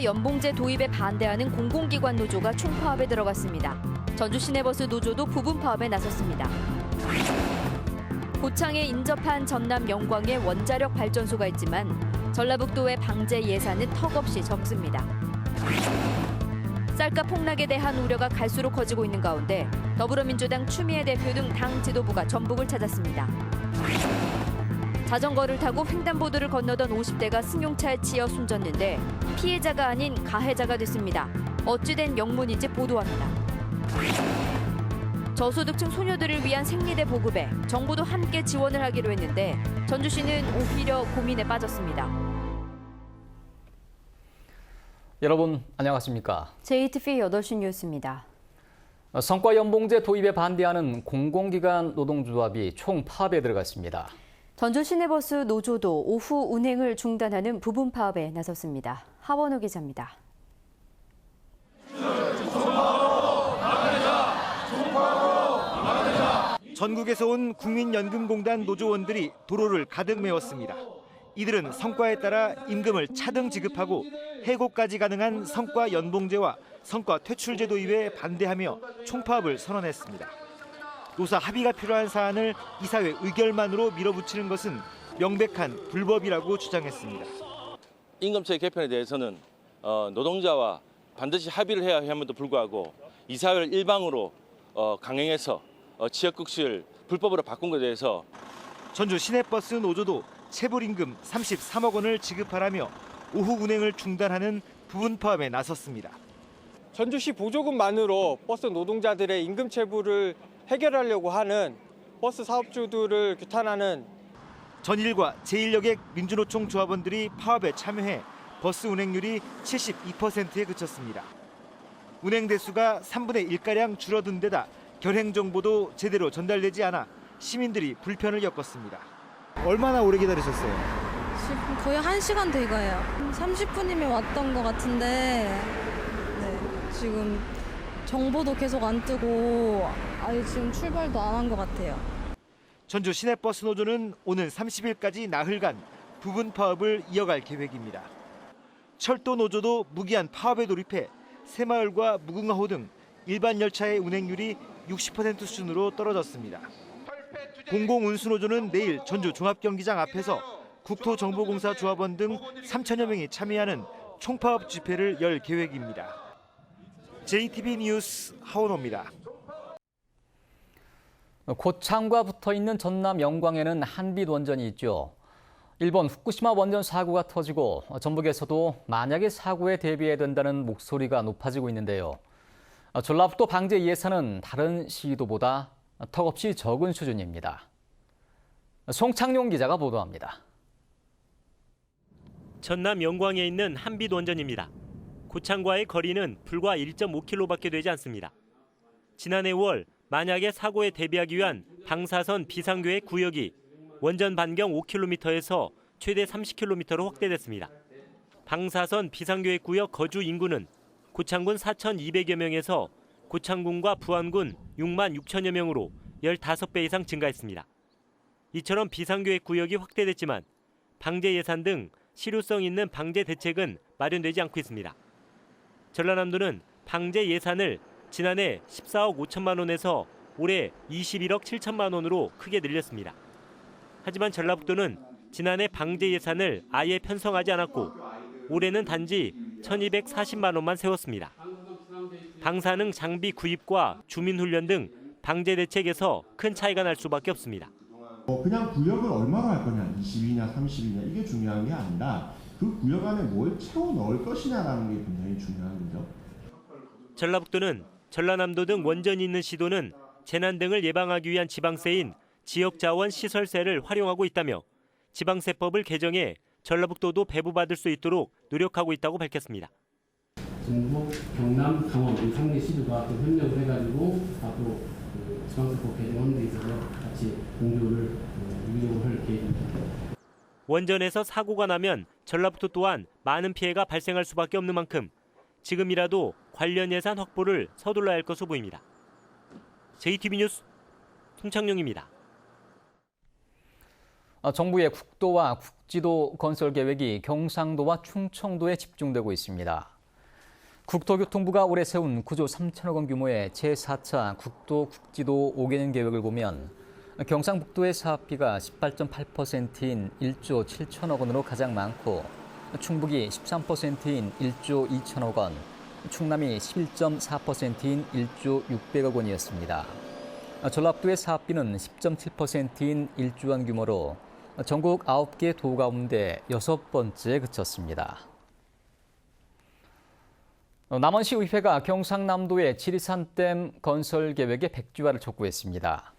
성과 연봉제 도입에 반대하는 공공기관 노조가 총파업에 들어갔습니다. 전주 시내버스 노조도 부분 파업에 나섰습니다. 고창에 인접한 전남 영광에 원자력 발전소가 있지만 전라북도의 방제 예산은 턱없이 적습니다. 쌀값 폭락에 대한 우려가 갈수록 커지고 있는 가운데 더불어민주당 추미애 대표 등 당 지도부가 전북을 찾았습니다. 자전거를 타고 횡단보도를 건너던 50대가 승용차에 치여 숨졌는데 피해자가 아닌 가해자가 됐습니다. 어찌된 영문인지 보도합니다. 저소득층 소녀들을 위한 생리대 보급에 정부도 함께 지원을 하기로 했는데 전주시는 오히려 고민에 빠졌습니다. 여러분 안녕하십니까? JTV 8시 뉴스입니다. 성과연봉제 도입에 반대하는 공공기관 노동조합이 총파업에 들어갔습니다. 전주 시내버스 노조도 오후 운행을 중단하는 부분 파업에 나섰습니다. 하원우 기자입니다. 전국에서 온 국민연금공단 노조원들이 도로를 가득 메웠습니다. 이들은 성과에 따라 임금을 차등 지급하고 해고까지 가능한 성과 연봉제와 성과 퇴출제 도입에 반대하며 총파업을 선언했습니다. 노사 합의가 필요한 사안을 이사회 의결만으로 밀어붙이는 것은 명백한 불법이라고 주장했습니다. 임금체 개편에 대해서는 노동자와 반드시 합의를 해야 함에도 불구하고 이사회를 일방으로 강행해서 지역국시를 불법으로 바꾼 것에 대해서 전주 시내버스 노조도 체불임금 33억 원을 지급하라며 오후 운행을 중단하는 부분 파업에 나섰습니다. 전주시 보조금만으로 버스 노동자들의 임금 체불을 해결하려고 하는 버스 사업주들을 규탄하는 전일과 제1여객 민주노총 조합원들이 파업에 참여해 버스 운행률이 72%에 그쳤습니다. 운행 대수가 3분의 1가량 줄어든 데다 결행 정보도 제대로 전달되지 않아 시민들이 불편을 겪었습니다. 얼마나 오래 기다리셨어요? 지금 거의 1시간 돼가요. 30분이면 왔던 것 같은데 지금 정보도 계속 안 뜨고 아예 지금 출발도 안 한 것 같아요. 전주 시내버스 노조는 오는 30일까지 나흘간 부분 파업을 이어갈 계획입니다. 철도 노조도 무기한 파업에 돌입해 새마을과 무궁화호 등 일반 열차의 운행률이 60% 수준으로 떨어졌습니다. 공공운수노조는 내일 전주 종합경기장 앞에서 국토정보공사 조합원 등 3천여 명이 참여하는 총파업 집회를 열 계획입니다. JTB 뉴스 하원호입니다. 고창과 붙어있는 전남 영광에는 한빛 원전이 있죠. 일본 후쿠시마 원전 사고가 터지고 전북에서도 만약에 사고에 대비해야 된다는 목소리가 높아지고 있는데요. 전라북도 방제 예산은 다른 시도보다 턱없이 적은 수준입니다. 송창용 기자가 보도합니다. 전남 영광에 있는 한빛 원전입니다. 고창과의 거리는 불과 1.5km밖에 되지 않습니다. 지난해 5월 만약에 사고에 대비하기 위한 방사선 비상계획 구역이 원전 반경 5km에서 최대 30km로 확대됐습니다. 방사선 비상계획 구역 거주 인구는 고창군 4,200여 명에서 고창군과 부안군 6만 6천여 명으로 15배 이상 증가했습니다. 이처럼 비상계획 구역이 확대됐지만 방제 예산 등 실효성 있는 방제 대책은 마련되지 않고 있습니다. 전라남도는 방제 예산을 지난해 14억 5천만 원에서 올해 21억 7천만 원으로 크게 늘렸습니다. 하지만 전라북도는 지난해 방제 예산을 아예 편성하지 않았고 올해는 단지 1,240만 원만 세웠습니다. 방사능 장비 구입과 주민훈련 등 방제 대책에서 큰 차이가 날 수밖에 없습니다. 그냥 구역을 얼마로 할 거냐, 20이냐 30이냐 이게 중요한 게 아니라 그 구역 안에 뭘 채워 넣을 것이냐라는 게 굉장히 중요한 거죠. 전라북도는 전라남도 등 원전이 있는 시도는 재난 등을 예방하기 위한 지방세인 지역자원시설세를 활용하고 있다며 지방세법을 개정해 전라북도도 배부받을 수 있도록 노력하고 있다고 밝혔습니다. 전북, 경남, 강원 이 3개 시도가 또 협력을 해가지고 앞으로 지방세법 개정하는 데 있어서 같이 공조를 이용할 계획입니다. 원전에서 사고가 나면 전라북도 또한 많은 피해가 발생할 수밖에 없는 만큼 지금이라도 관련 예산 확보를 서둘러야 할 것으로 보입니다. JTB 뉴스 송창용입니다. 정부의 국도와 국지도 건설 계획이 경상도와 충청도에 집중되고 있습니다. 국토교통부가 올해 세운 9조 3천억 원 규모의 제4차 국도 국지도 5개년 계획을 보면 경상북도의 사업비가 18.8%인 1조 7천억 원으로 가장 많고 충북이 13%인 1조 2천억 원, 충남이 11.4%인 1조 600억 원이었습니다. 전라북도의 사업비는 10.7%인 1조 원 규모로 전국 9개 도 가운데 6번째에 그쳤습니다. 남원시의회가 경상남도의 지리산댐 건설 계획에 백지화를 촉구했습니다.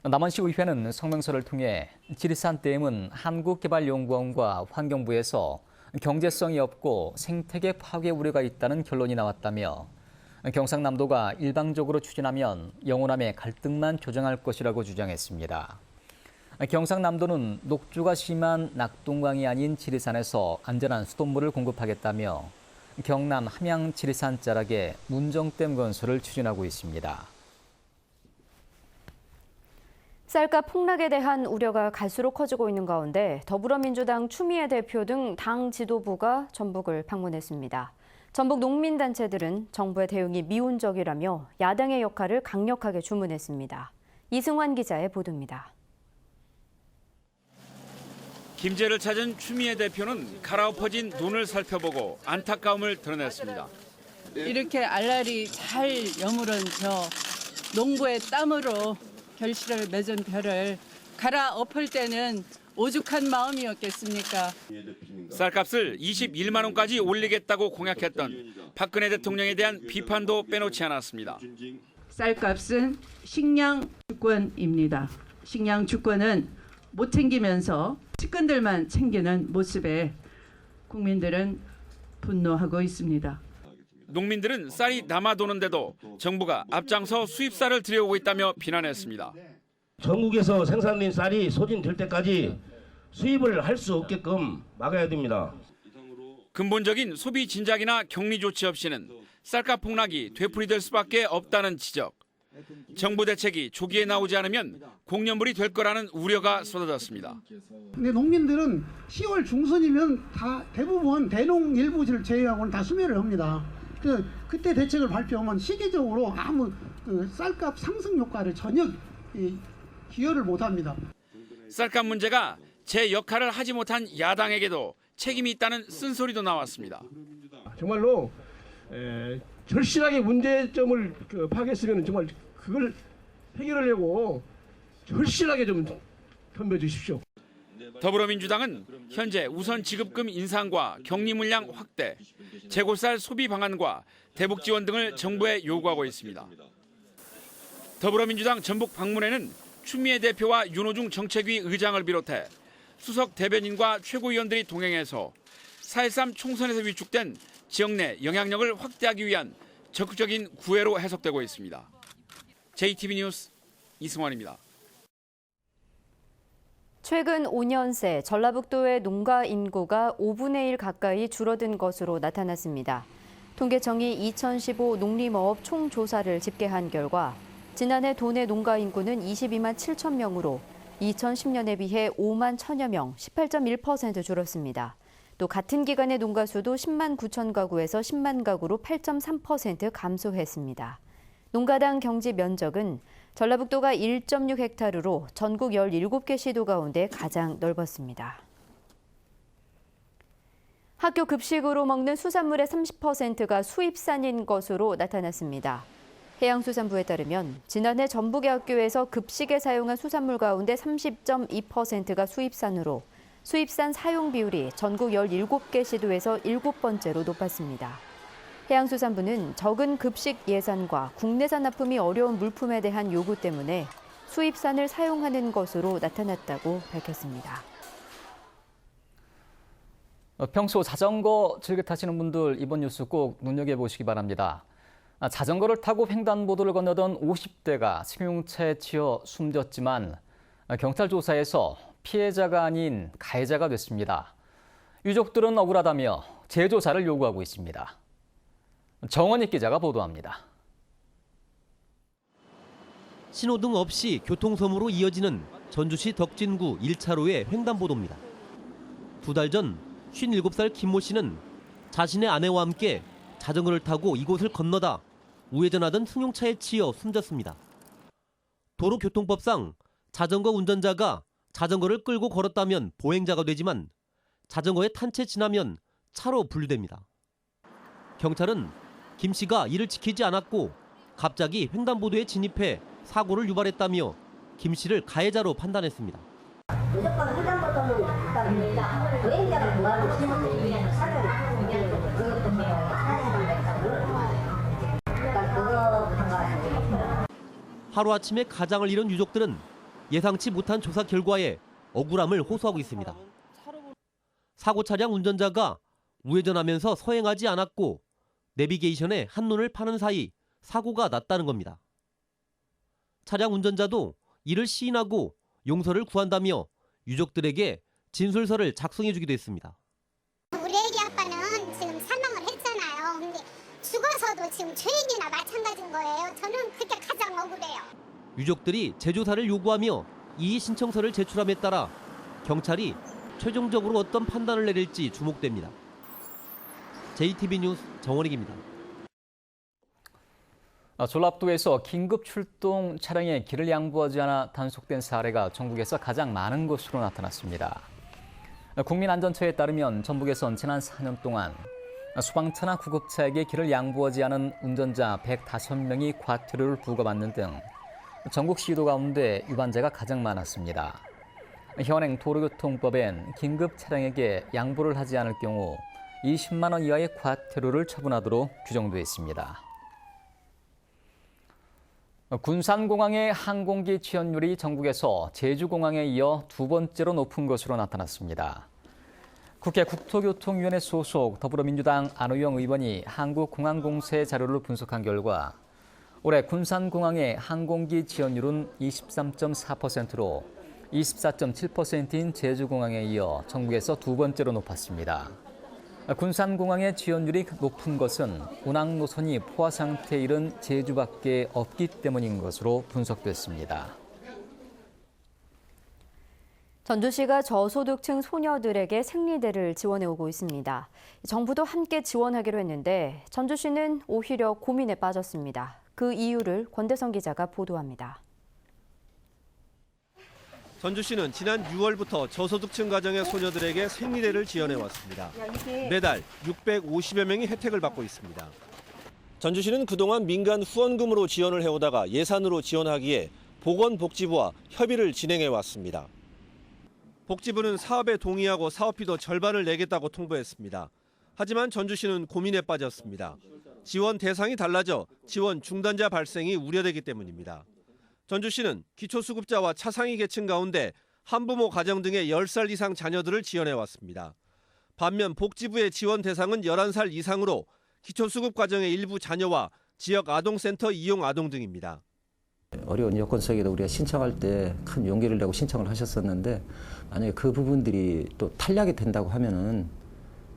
남원시의회는 성명서를 통해 지리산댐은 한국개발연구원과 환경부에서 경제성이 없고 생태계 파괴 우려가 있다는 결론이 나왔다며 경상남도가 일방적으로 추진하면 영호남의 갈등만 조정할 것이라고 주장했습니다. 경상남도는 녹조가 심한 낙동강이 아닌 지리산에서 안전한 수돗물을 공급하겠다며 경남 함양 지리산 자락에 문정댐 건설을 추진하고 있습니다. 쌀값 폭락에 대한 우려가 갈수록 커지고 있는 가운데 더불어민주당 추미애 대표 등 당 지도부가 전북을 방문했습니다. 전북 농민단체들은 정부의 대응이 미온적이라며 야당의 역할을 강력하게 주문했습니다. 이승환 기자의 보도입니다. 김제를 찾은 추미애 대표는 갈아엎어진 눈을 살펴보고 안타까움을 드러냈습니다. 이렇게 알알이 잘 여물은 저 농부의 땀으로 결실을 맺은 벼를 갈아엎을 때는 오죽한 마음이었겠습니까? 쌀값을 21만 원까지 올리겠다고 공약했던 박근혜 대통령에 대한 비판도 빼놓지 않았습니다. 쌀값은 식량 주권입니다. 식량 주권은 못 챙기면서 측근들만 챙기는 모습에 국민들은 분노하고 있습니다. 농민들은 쌀이 남아도는데도 정부가 앞장서 수입쌀을 들여오고 있다며 비난했습니다. 전국에서 생산된 쌀이 소진될 때까지 수입을 할 수 없게끔 막아야 됩니다. 근본적인 소비 진작이나 격리 조치 없이는 쌀값 폭락이 되풀이될 수밖에 없다는 지적. 정부 대책이 조기에 나오지 않으면 공연물이 될 거라는 우려가 쏟아졌습니다. 근데 농민들은 10월 중순이면 다 대부분 대농 일부지를 제외하고는 다 수매를 합니다. 그때 대책을 발표하면 시기적으로 아무 쌀값 상승 효과를 전혀 기여를 못합니다. 쌀값 문제가 제 역할을 하지 못한 야당에게도 책임이 있다는 쓴소리도 나왔습니다. 정말로 절실하게 문제점을 파악했으면 정말 그걸 해결하려고 절실하게 좀 덤벼주십시오. 더불어민주당은 현재 우선 지급금 인상과 격리 물량 확대, 재고쌀 소비 방안과 대북 지원 등을 정부에 요구하고 있습니다. 더불어민주당 전북 방문에는 추미애 대표와 윤호중 정책위 의장을 비롯해 수석 대변인과 최고위원들이 동행해서 4.13 총선에서 위축된 지역 내 영향력을 확대하기 위한 적극적인 구애로 해석되고 있습니다. JTB 뉴스 이승환입니다. 최근 5년 새 전라북도의 농가 인구가 5분의 1 가까이 줄어든 것으로 나타났습니다. 통계청이 2015 농림어업 총조사를 집계한 결과 지난해 도내 농가 인구는 22만 7천 명으로 2010년에 비해 5만 1천여 명, 18.1% 줄었습니다. 또 같은 기간의 농가 수도 10만 9천 가구에서 10만 가구로 8.3% 감소했습니다. 농가당 경지 면적은 전라북도가 1.6헥타르로 전국 17개 시도 가운데 가장 넓었습니다. 학교 급식으로 먹는 수산물의 30%가 수입산인 것으로 나타났습니다. 해양수산부에 따르면 지난해 전북의 학교에서 급식에 사용한 수산물 가운데 30.2%가 수입산으로 수입산 사용 비율이 전국 17개 시도에서 7번째로 높았습니다. 해양수산부는 적은 급식 예산과 국내산 납품이 어려운 물품에 대한 요구 때문에 수입산을 사용하는 것으로 나타났다고 밝혔습니다. 평소 자전거 즐겨 타시는 분들 이번 뉴스 꼭 눈여겨보시기 바랍니다. 자전거를 타고 횡단보도를 건너던 50대가 승용차에 치여 숨졌지만 경찰 조사에서 피해자가 아닌 가해자가 됐습니다. 유족들은 억울하다며 재조사를 요구하고 있습니다. 정원익 기자가 보도합니다. 신호등 없이 교통섬으로 이어지는 전주시 덕진구 1차로의 횡단보도입니다. 2달 전 57살 김모 씨는 자신의 아내와 함께 자전거를 타고 이곳을 건너다 우회전하던 승용차에 치여 숨졌습니다. 도로교통법상 자전거 운전자가 자전거를 끌고 걸었다면 보행자가 되지만 자전거에 탄 채 지나면 차로 분류됩니다. 경찰은 김 씨가 이를 지키지 않았고 갑자기 횡단보도에 진입해 사고를 유발했다며 김 씨를 가해자로 판단했습니다. 무조건 횡단보도는 보행자가 구하는 신호등이 차를 그것도 하루아침에 가장을 잃은 유족들은 예상치 못한 조사 결과에 억울함을 호소하고 있습니다. 사고 차량 운전자가 우회전하면서 서행하지 않았고 내비게이션에 한눈을 파는 사이 사고가 났다는 겁니다. 차량 운전자도 이를 시인하고 용서를 구한다며 유족들에게 진술서를 작성해주기도 했습니다. 우리 애기 아빠는 지금 사망을 했잖아요. 근데 죽어서도 지금 죄인이나 마찬가지인 거예요. 저는 그게 가장 억울해요. 유족들이 재조사를 요구하며 이의 신청서를 제출함에 따라 경찰이 최종적으로 어떤 판단을 내릴지 주목됩니다. JTB 뉴스 정원익입니다. 전라북도에서 긴급 출동 차량에 길을 양보하지 않아 단속된 사례가 전국에서 가장 많은 것으로 나타났습니다. 국민안전처에 따르면 전북에선 지난 4년 동안 소방차나 구급차에게 길을 양보하지 않은 운전자 105명이 과태료를 부과받는 등 전국 시도 가운데 위반자가 가장 많았습니다. 현행 도로교통법엔 긴급 차량에게 양보를 하지 않을 경우 20만 원 이하의 과태료를 처분하도록 규정돼 있습니다. 군산공항의 항공기 지원율이 전국에서 제주공항에 이어 두 번째로 높은 것으로 나타났습니다. 국회 국토교통위원회 소속 더불어민주당 안호영 의원이 한국공항공사의 자료를 분석한 결과 올해 군산공항의 항공기 지원율은 23.4%로 24.7%인 제주공항에 이어 전국에서 두 번째로 높았습니다. 군산공항의 지원율이 높은 것은 운항 노선이 포화 상태에 이른 제주밖에 없기 때문인 것으로 분석됐습니다. 전주시가 저소득층 소녀들에게 생리대를 지원해오고 있습니다. 정부도 함께 지원하기로 했는데 전주시는 오히려 고민에 빠졌습니다. 그 이유를 권대성 기자가 보도합니다. 전주시는 지난 6월부터 저소득층 가정의 소녀들에게 생리대를 지원해왔습니다. 매달 650여 명이 혜택을 받고 있습니다. 전주시는 그동안 민간 후원금으로 지원을 해오다가 예산으로 지원하기에 보건복지부와 협의를 진행해왔습니다. 복지부는 사업에 동의하고 사업비도 절반을 내겠다고 통보했습니다. 하지만 전주시는 고민에 빠졌습니다. 지원 대상이 달라져 지원 중단자 발생이 우려되기 때문입니다. 전주시는 기초수급자와 차상위 계층 가운데 한부모 가정 등의 10살 이상 자녀들을 지원해왔습니다. 반면 복지부의 지원 대상은 11살 이상으로 기초수급 과정의 일부 자녀와 지역 아동센터 이용 아동 등입니다. 어려운 여건 속에도 우리가 신청할 때 큰 용기를 내고 신청을 하셨었는데 만약에 그 부분들이 또 탄력이 된다고 하면은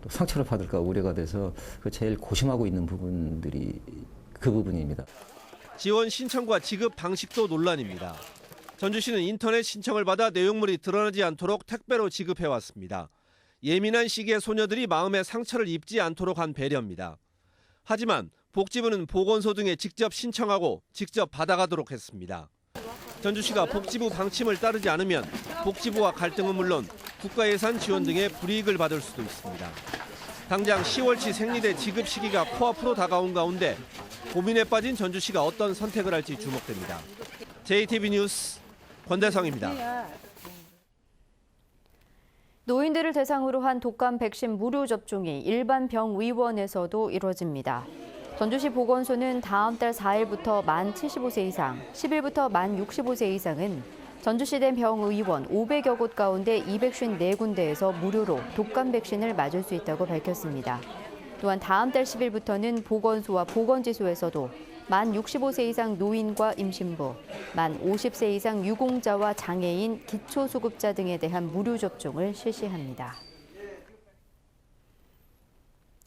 또 상처를 받을까 우려가 돼서 제일 고심하고 있는 부분들이 그 부분입니다. 지원 신청과 지급 방식도 논란입니다. 전주시는 인터넷 신청을 받아 내용물이 드러나지 않도록 택배로 지급해왔습니다. 예민한 시기에 소녀들이 마음의 상처를 입지 않도록 한 배려입니다. 하지만 복지부는 보건소 등에 직접 신청하고 직접 받아가도록 했습니다. 전주시가 복지부 방침을 따르지 않으면 복지부와 갈등은 물론 국가예산 지원 등의 불이익을 받을 수도 있습니다. 당장 10월치 생리대 지급 시기가 코앞으로 다가온 가운데 고민에 빠진 전주시가 어떤 선택을 할지 주목됩니다. JTB 뉴스 권대성입니다. 노인들을 대상으로 한 독감 백신 무료 접종이 일반 병의원에서도 이루어집니다. 전주시 보건소는 다음 달 4일부터 만 75세 이상, 10일부터 만 65세 이상은 전주시된 병의원 500여 곳 가운데 254군데에서 무료로 독감 백신을 맞을 수 있다고 밝혔습니다. 또한 다음 달 10일부터는 보건소와 보건지소에서도 만 65세 이상 노인과 임신부, 만 50세 이상 유공자와 장애인, 기초수급자 등에 대한 무료 접종을 실시합니다.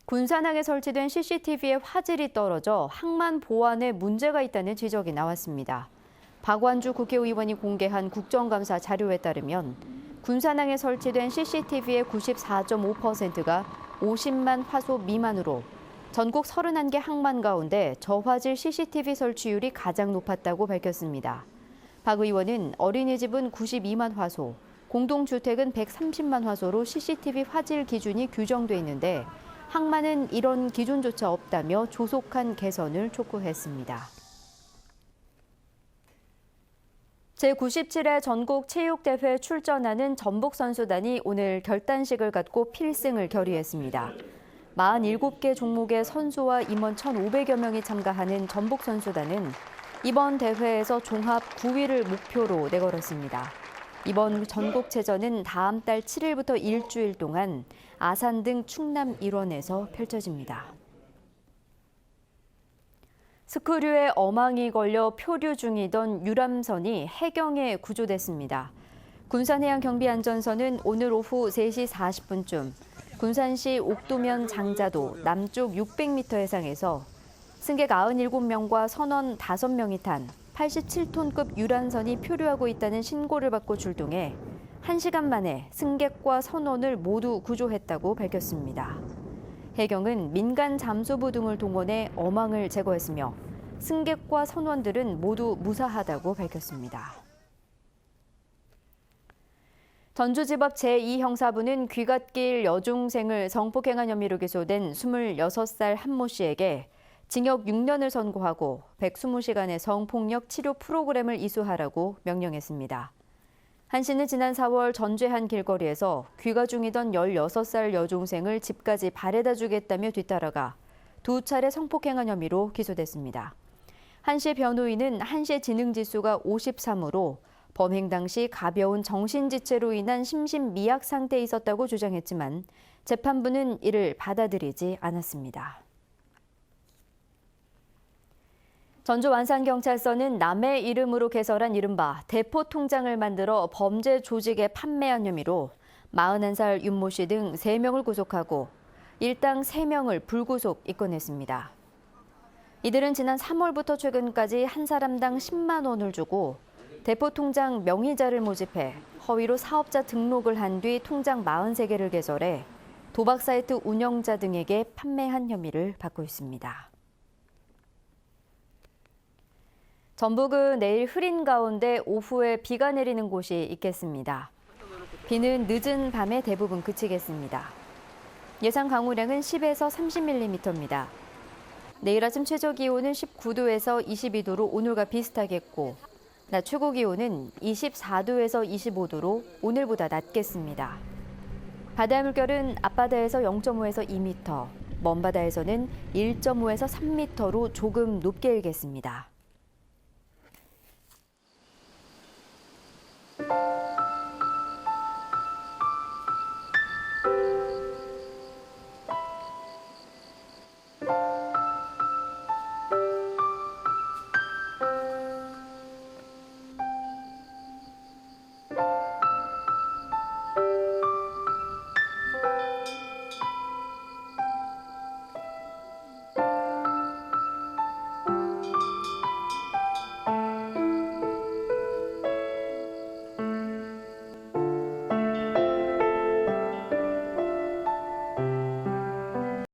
군산항에 설치된 CCTV에 화질이 떨어져 항만 보안에 문제가 있다는 지적이 나왔습니다. 박완주 국회의원이 공개한 국정감사 자료에 따르면 군산항에 설치된 CCTV의 94.5%가 50만 화소 미만으로 전국 31개 항만 가운데 저화질 CCTV 설치율이 가장 높았다고 밝혔습니다. 박 의원은 어린이집은 92만 화소, 공동주택은 130만 화소로 CCTV 화질 기준이 규정돼 있는데 항만은 이런 기준조차 없다며 조속한 개선을 촉구했습니다. 제97회 전국체육대회 출전하는 전북선수단이 오늘 결단식을 갖고 필승을 결의했습니다. 47개 종목의 선수와 임원 1,500여 명이 참가하는 전북선수단은 이번 대회에서 종합 9위를 목표로 내걸었습니다. 이번 전국체전은 다음 달 7일부터 일주일 동안 아산 등 충남 일원에서 펼쳐집니다. 스크류에 어망이 걸려 표류 중이던 유람선이 해경에 구조됐습니다. 군산해양경비안전선은 오늘 오후 3시 40분쯤 군산시 옥도면 장자도 남쪽 600m 해상에서 승객 97명과 선원 5명이 탄 87톤급 유람선이 표류하고 있다는 신고를 받고 출동해 1시간 만에 승객과 선원을 모두 구조했다고 밝혔습니다. 해경은 민간 잠수부 등을 동원해 어망을 제거했으며 승객과 선원들은 모두 무사하다고 밝혔습니다. 전주지법 제2형사부는 귀갓길 여중생을 성폭행한 혐의로 기소된 26살 한모 씨에게 징역 6년을 선고하고 120시간의 성폭력 치료 프로그램을 이수하라고 명령했습니다. 한 씨는 지난 4월 전주의 한 길거리에서 귀가 중이던 16살 여중생을 집까지 바래다 주겠다며 뒤따라가 2차례 성폭행한 혐의로 기소됐습니다. 한 씨의 변호인은 한 씨의 지능지수가 53으로 범행 당시 가벼운 정신지체로 인한 심신미약 상태에 있었다고 주장했지만 재판부는 이를 받아들이지 않았습니다. 전주 완산경찰서는 남의 이름으로 개설한 이른바 대포통장을 만들어 범죄 조직에 판매한 혐의로 41살 윤모 씨 등 3명을 구속하고 일당 3명을 불구속 입건했습니다. 이들은 지난 3월부터 최근까지 한 사람당 10만 원을 주고 대포통장 명의자를 모집해 허위로 사업자 등록을 한 뒤 통장 43개를 개설해 도박 사이트 운영자 등에게 판매한 혐의를 받고 있습니다. 전북은 내일 흐린 가운데 오후에 비가 내리는 곳이 있겠습니다. 비는 늦은 밤에 대부분 그치겠습니다. 예상 강우량은 10에서 30mm입니다. 내일 아침 최저 기온은 19도에서 22도로 오늘과 비슷하겠고 낮 최고 기온은 24도에서 25도로 오늘보다 낮겠습니다. 바다의 물결은 앞바다에서 0.5에서 2m, 먼바다에서는 1.5에서 3m로 조금 높게 일겠습니다.